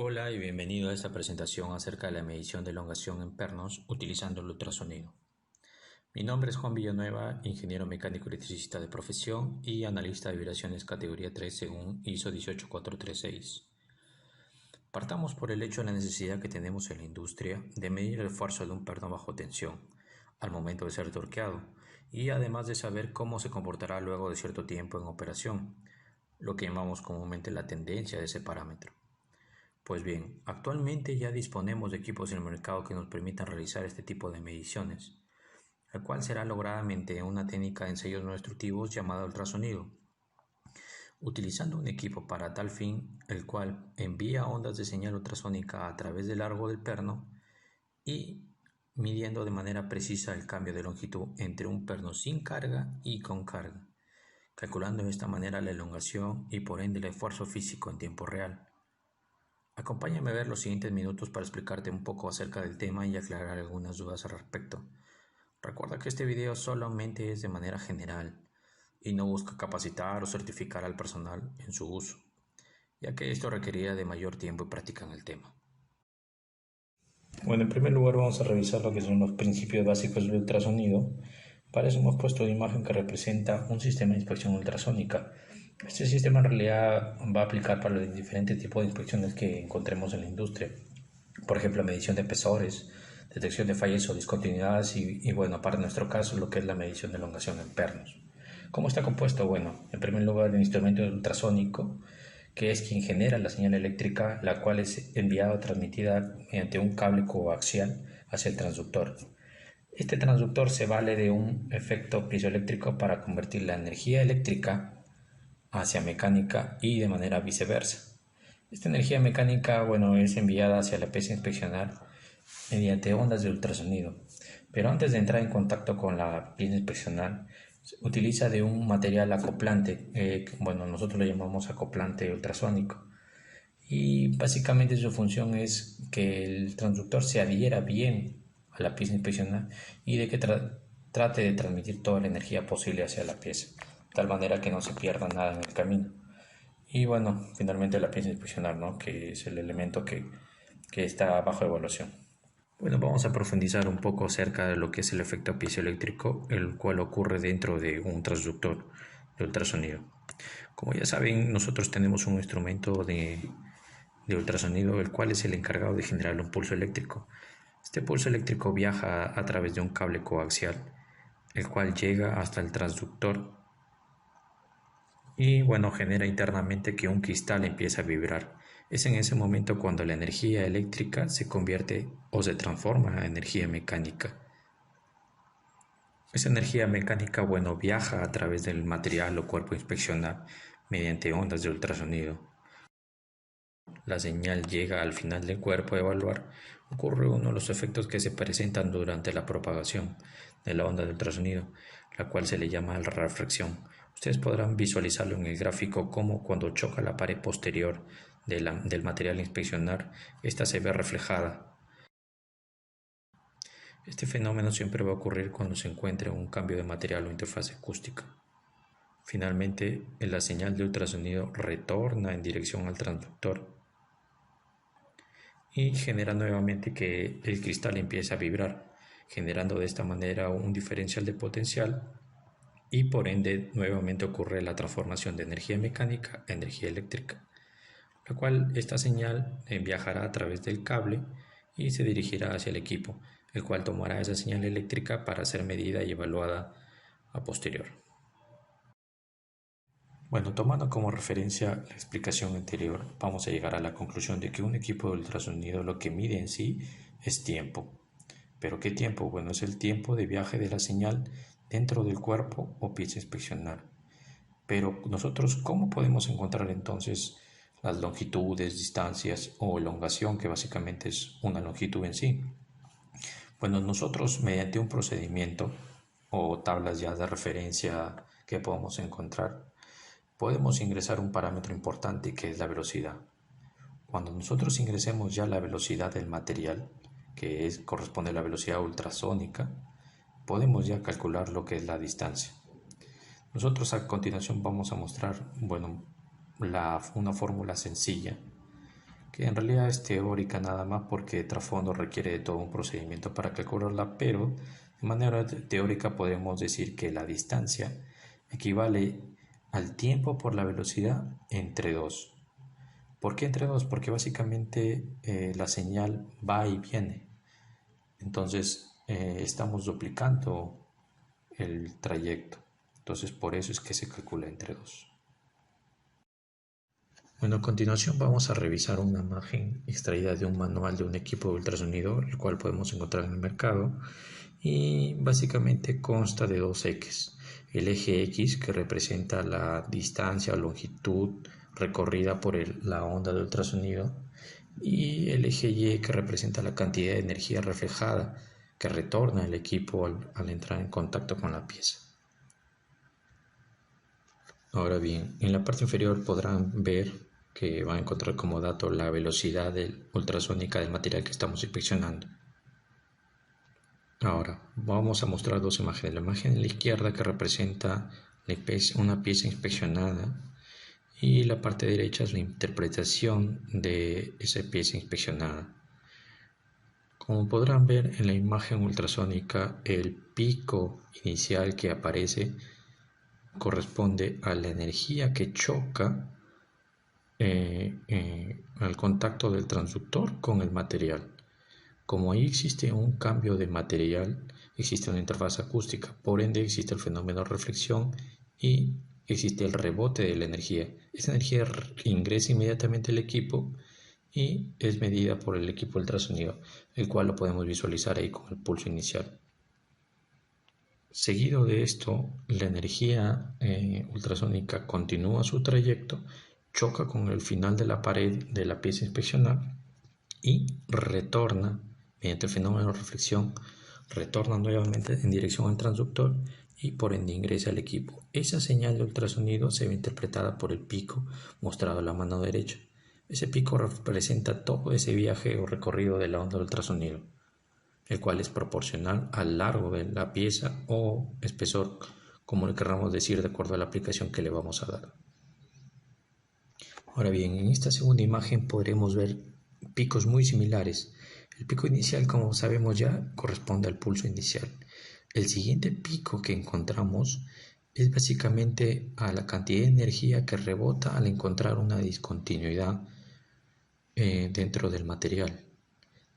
Hola y bienvenido a esta presentación acerca de la medición de elongación en pernos utilizando el ultrasonido. Mi nombre es Juan Villanueva, ingeniero mecánico electricista de profesión y analista de vibraciones categoría 3 según ISO 18436. Partamos por el hecho de la necesidad que tenemos en la industria de medir el esfuerzo de un perno bajo tensión al momento de ser torqueado y además de saber cómo se comportará luego de cierto tiempo en operación, lo que llamamos comúnmente la tendencia de ese parámetro. Pues bien, actualmente ya disponemos de equipos en el mercado que nos permitan realizar este tipo de mediciones, el cual será lograda mediante una técnica de ensayos no destructivos llamada ultrasonido, utilizando un equipo para tal fin, el cual envía ondas de señal ultrasónica a través del largo del perno y midiendo de manera precisa el cambio de longitud entre un perno sin carga y con carga, calculando de esta manera la elongación y por ende el esfuerzo físico en tiempo real. Acompáñame a ver los siguientes minutos para explicarte un poco acerca del tema y aclarar algunas dudas al respecto. Recuerda que este video solamente es de manera general y no busca capacitar o certificar al personal en su uso, ya que esto requeriría de mayor tiempo y práctica en el tema. Bueno, en primer lugar vamos a revisar lo que son los principios básicos del ultrasonido. Para eso hemos puesto una imagen que representa un sistema de inspección ultrasónica. Este sistema en realidad va a aplicar para los diferentes tipos de inspecciones que encontremos en la industria. Por ejemplo, medición de espesores, detección de fallas o discontinuidades y bueno, para nuestro caso, lo que es la medición de elongación en pernos. ¿Cómo está compuesto? Bueno, en primer lugar, el instrumento ultrasónico, que es quien genera la señal eléctrica, la cual es enviada o transmitida mediante un cable coaxial hacia el transductor. Este transductor se vale de un efecto piezoeléctrico para convertir la energía eléctrica hacia mecánica y de manera viceversa. Esta energía mecánica, es enviada hacia la pieza a inspeccionar mediante ondas de ultrasonido, pero antes de entrar en contacto con la pieza a inspeccionar, utiliza de un material acoplante, nosotros lo llamamos acoplante ultrasónico, y básicamente su función es que el transductor se adhiera bien a la pieza a inspeccionar y de que trate de transmitir toda la energía posible hacia la pieza, de tal manera que no se pierda nada en el camino. Y bueno, finalmente la pieza a inspeccionar, ¿no? Que es el elemento que está bajo evaluación. Bueno, vamos a profundizar un poco acerca de lo que es el efecto piezoeléctrico, el cual ocurre dentro de un transductor de ultrasonido. Como ya saben, nosotros tenemos un instrumento de ultrasonido, el cual es el encargado de generar un pulso eléctrico. Este pulso eléctrico viaja a través de un cable coaxial, el cual llega hasta el transductor y genera internamente que un cristal empiece a vibrar. Es en ese momento cuando la energía eléctrica se convierte o se transforma en energía mecánica. Esa energía mecánica, viaja a través del material o cuerpo a inspeccionar mediante ondas de ultrasonido. La señal llega al final del cuerpo a evaluar. Ocurre uno de los efectos que se presentan durante la propagación de la onda de ultrasonido, la cual se le llama la refracción. Ustedes podrán visualizarlo en el gráfico como cuando choca la pared posterior del material a inspeccionar, esta se ve reflejada. Este fenómeno siempre va a ocurrir cuando se encuentre un cambio de material o interfaz acústica. Finalmente, la señal de ultrasonido retorna en dirección al transductor y genera nuevamente que el cristal empiece a vibrar, generando de esta manera un diferencial de potencial y por ende nuevamente ocurre la transformación de energía mecánica a energía eléctrica, la cual esta señal viajará a través del cable y se dirigirá hacia el equipo, el cual tomará esa señal eléctrica para ser medida y evaluada a posterior. Bueno, tomando como referencia la explicación anterior, vamos a llegar a la conclusión de que un equipo de ultrasonido lo que mide en sí es tiempo. ¿Pero qué tiempo? Bueno, es el tiempo de viaje de la señal dentro del cuerpo o pieza a inspeccionar. Pero nosotros, ¿cómo podemos encontrar entonces las longitudes, distancias o elongación, que básicamente es una longitud en sí? Bueno, nosotros mediante un procedimiento o tablas ya de referencia que podemos encontrar, podemos ingresar un parámetro importante que es la velocidad. Cuando nosotros ingresemos ya la velocidad del material, corresponde a la velocidad ultrasónica, podemos ya calcular lo que es la distancia. Nosotros a continuación vamos a mostrar una fórmula sencilla que en realidad es teórica nada más porque de trasfondo requiere de todo un procedimiento para calcularla, pero de manera teórica podemos decir que la distancia equivale al tiempo por la velocidad entre dos. ¿Por qué entre dos? Porque básicamente la señal va y viene. Entonces estamos duplicando el trayecto. Entonces por eso es que se calcula entre dos. Bueno, a continuación vamos a revisar una imagen extraída de un manual de un equipo de ultrasonido, el cual podemos encontrar en el mercado, y básicamente consta de dos ejes. El eje X, que representa la distancia o longitud recorrida por la onda de ultrasonido, y el eje Y, que representa la cantidad de energía reflejada que retorna el equipo al entrar en contacto con la pieza. Ahora bien, en la parte inferior podrán ver que van a encontrar como dato la velocidad ultrasónica del material que estamos inspeccionando. Ahora, vamos a mostrar dos imágenes. La imagen de la izquierda, que representa una pieza inspeccionada, y la parte derecha es la interpretación de esa pieza inspeccionada. Como podrán ver en la imagen ultrasónica, el pico inicial que aparece corresponde a la energía que choca al contacto del transductor con el material. Como ahí existe un cambio de material, existe una interfaz acústica, por ende existe el fenómeno de reflexión y existe el rebote de la energía. Esa energía ingresa inmediatamente al equipo y es medida por el equipo ultrasonido, el cual lo podemos visualizar ahí con el pulso inicial. Seguido de esto, la energía ultrasónica continúa su trayecto, choca con el final de la pared de la pieza inspeccionada y retorna, mediante el fenómeno de reflexión, retorna nuevamente en dirección al transductor y por ende ingresa al equipo. Esa señal de ultrasonido se ve interpretada por el pico mostrado a la mano derecha. Ese pico representa todo ese viaje o recorrido de la onda de ultrasonido, el cual es proporcional al largo de la pieza o espesor, como le querramos decir, de acuerdo a la aplicación que le vamos a dar. Ahora bien, en esta segunda imagen podremos ver picos muy similares. El pico inicial, como sabemos ya, corresponde al pulso inicial. El siguiente pico que encontramos es básicamente a la cantidad de energía que rebota al encontrar una discontinuidad dentro del material.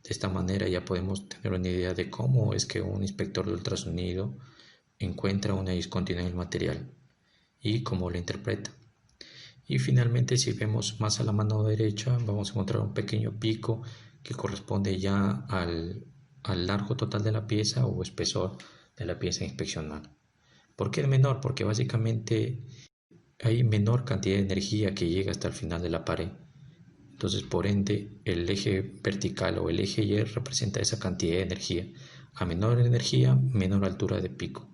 De esta manera ya podemos tener una idea de cómo es que un inspector de ultrasonido encuentra una discontinuidad en el material y cómo lo interpreta. Y finalmente, si vemos más a la mano derecha, vamos a encontrar un pequeño pico que corresponde ya al largo total de la pieza o espesor de la pieza inspeccionada. ¿Por qué es menor? Porque básicamente hay menor cantidad de energía que llega hasta el final de la pared. Entonces, por ende, el eje vertical o el eje Y representa esa cantidad de energía. A menor energía, menor altura de pico.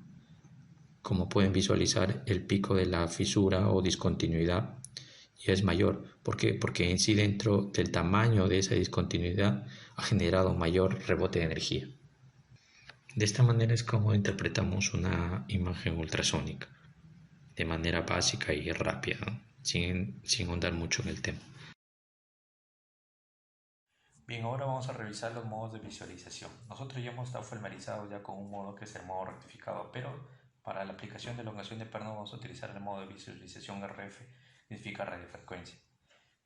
Como pueden visualizar, el pico de la fisura o discontinuidad ya es mayor. ¿Por qué? Porque en sí, dentro del tamaño de esa discontinuidad, ha generado mayor rebote de energía. De esta manera es como interpretamos una imagen ultrasónica, de manera básica y rápida, ¿no? sin ahondar mucho en el tema. Bien, ahora vamos a revisar los modos de visualización. Nosotros ya hemos estado familiarizados ya con un modo que es el modo rectificado, pero para la aplicación de elongación de perno vamos a utilizar el modo de visualización RF, significa radiofrecuencia.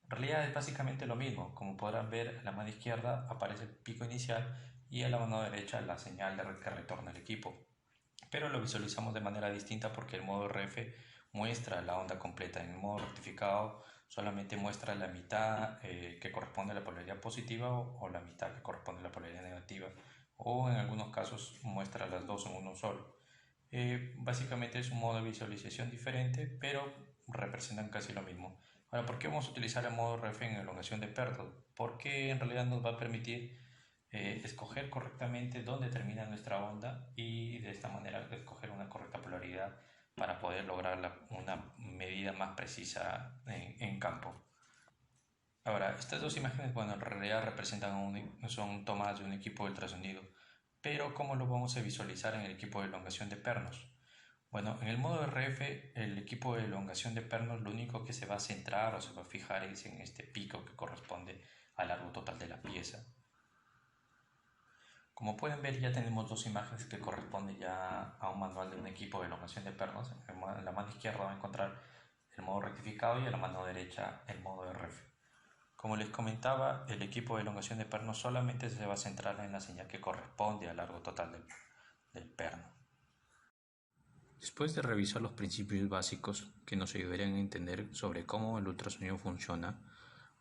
En realidad es básicamente lo mismo. Como podrán ver, en la mano izquierda aparece el pico inicial y en la mano derecha la señal de red que retorna al equipo. Pero lo visualizamos de manera distinta porque el modo RF muestra la onda completa. En el modo rectificado solamente muestra la mitad que corresponde a la polaridad positiva o la mitad que corresponde a la polaridad negativa, o en algunos casos muestra las dos en uno solo. Básicamente es un modo de visualización diferente, pero representan casi lo mismo. Ahora, ¿por qué vamos a utilizar el modo RF en elongación de Pertol? Porque en realidad nos va a permitir escoger correctamente dónde termina nuestra onda y de esta manera escoger una correcta polaridad para poder lograr una medida más precisa en campo. Ahora, estas dos imágenes, bueno, en realidad son tomadas de un equipo de ultrasonido, pero ¿cómo lo vamos a visualizar en el equipo de elongación de pernos? Bueno, en el modo RF, el equipo de elongación de pernos lo único que se va a centrar o se va a fijar es en este pico que corresponde Como pueden ver, ya tenemos dos imágenes que corresponden ya a un manual de un equipo de elongación de pernos. En la mano izquierda van a encontrar el modo rectificado y en la mano derecha el modo RF. Como les comentaba, el equipo de elongación de perno solamente se va a centrar en la señal que corresponde al largo total del perno. Después de revisar los principios básicos que nos ayudarían a entender sobre cómo el ultrasonido funciona,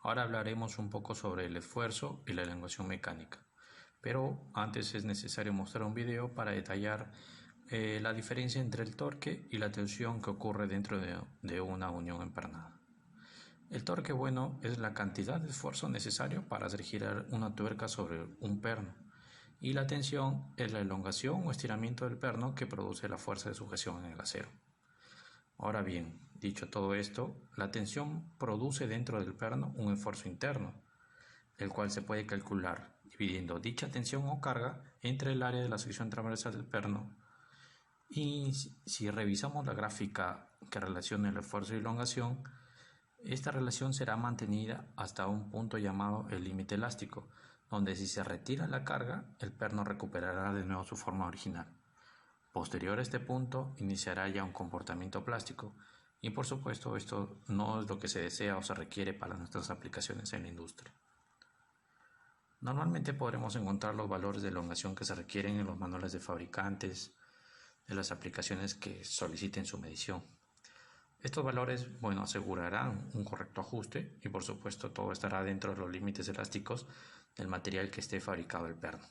ahora hablaremos un poco sobre el esfuerzo y la elongación mecánica. Pero antes es necesario mostrar un video para detallar la diferencia entre el torque y la tensión que ocurre dentro de una unión empernada. El torque bueno es la cantidad de esfuerzo necesario para hacer girar una tuerca sobre un perno, y la tensión es la elongación o estiramiento del perno que produce la fuerza de sujeción en el acero. Ahora bien, dicho todo esto, la tensión produce dentro del perno un esfuerzo interno, el cual se puede calcular dividiendo dicha tensión o carga entre el área de la sección transversal del perno. Y si revisamos la gráfica que relaciona el esfuerzo y elongación, esta relación será mantenida hasta un punto llamado el límite elástico, donde si se retira la carga, el perno recuperará de nuevo su forma original. Posterior a este punto, iniciará ya un comportamiento plástico, y por supuesto esto no es lo que se desea o se requiere para nuestras aplicaciones en la industria. Normalmente podremos encontrar los valores de elongación que se requieren en los manuales de fabricantes, de las aplicaciones que soliciten su medición. Estos valores, asegurarán un correcto ajuste y por supuesto todo estará dentro de los límites elásticos del material que esté fabricado el perno.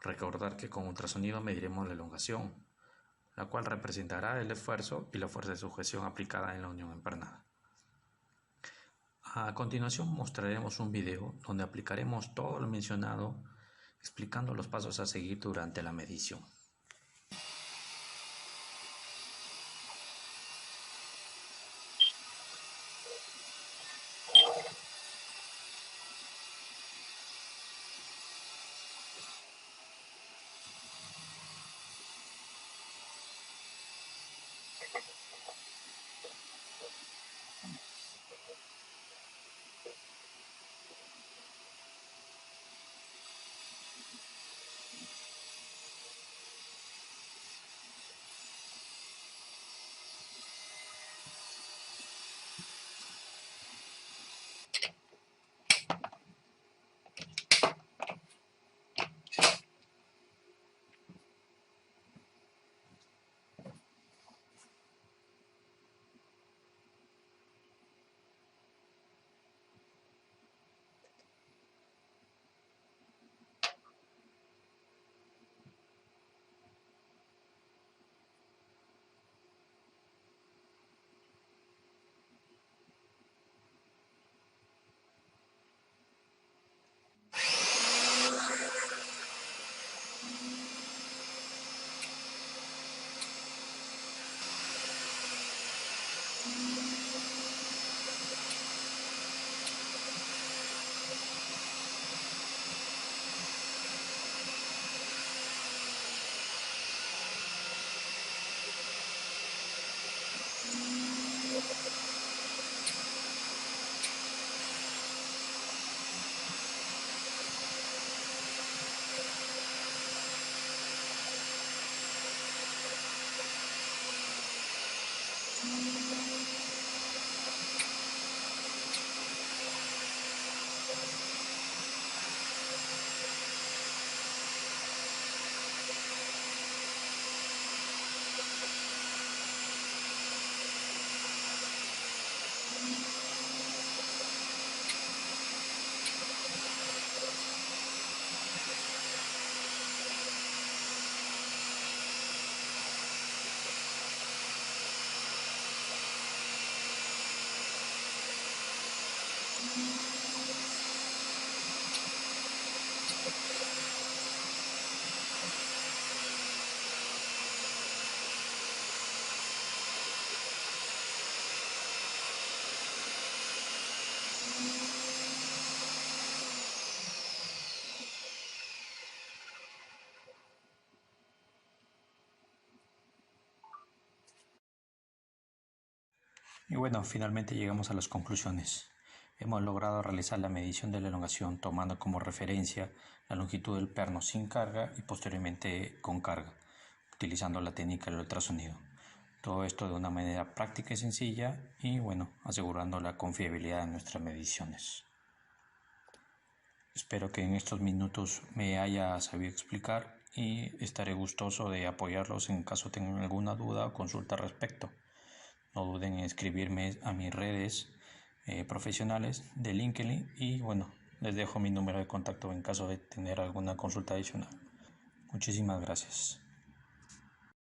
Recordar que con ultrasonido mediremos la elongación, la cual representará el esfuerzo y la fuerza de sujeción aplicada en la unión empernada. A continuación mostraremos un video donde aplicaremos todo lo mencionado, explicando los pasos a seguir durante la medición. Y finalmente llegamos a las conclusiones. Hemos logrado realizar la medición de la elongación tomando como referencia la longitud del perno sin carga y posteriormente con carga, utilizando la técnica del ultrasonido. Todo esto de una manera práctica y sencilla y asegurando la confiabilidad de nuestras mediciones. Espero que en estos minutos me haya sabido explicar y estaré gustoso de apoyarlos en caso tengan alguna duda o consulta al respecto. No duden en escribirme a mis redes profesionales de LinkedIn y les dejo mi número de contacto en caso de tener alguna consulta adicional. Muchísimas gracias.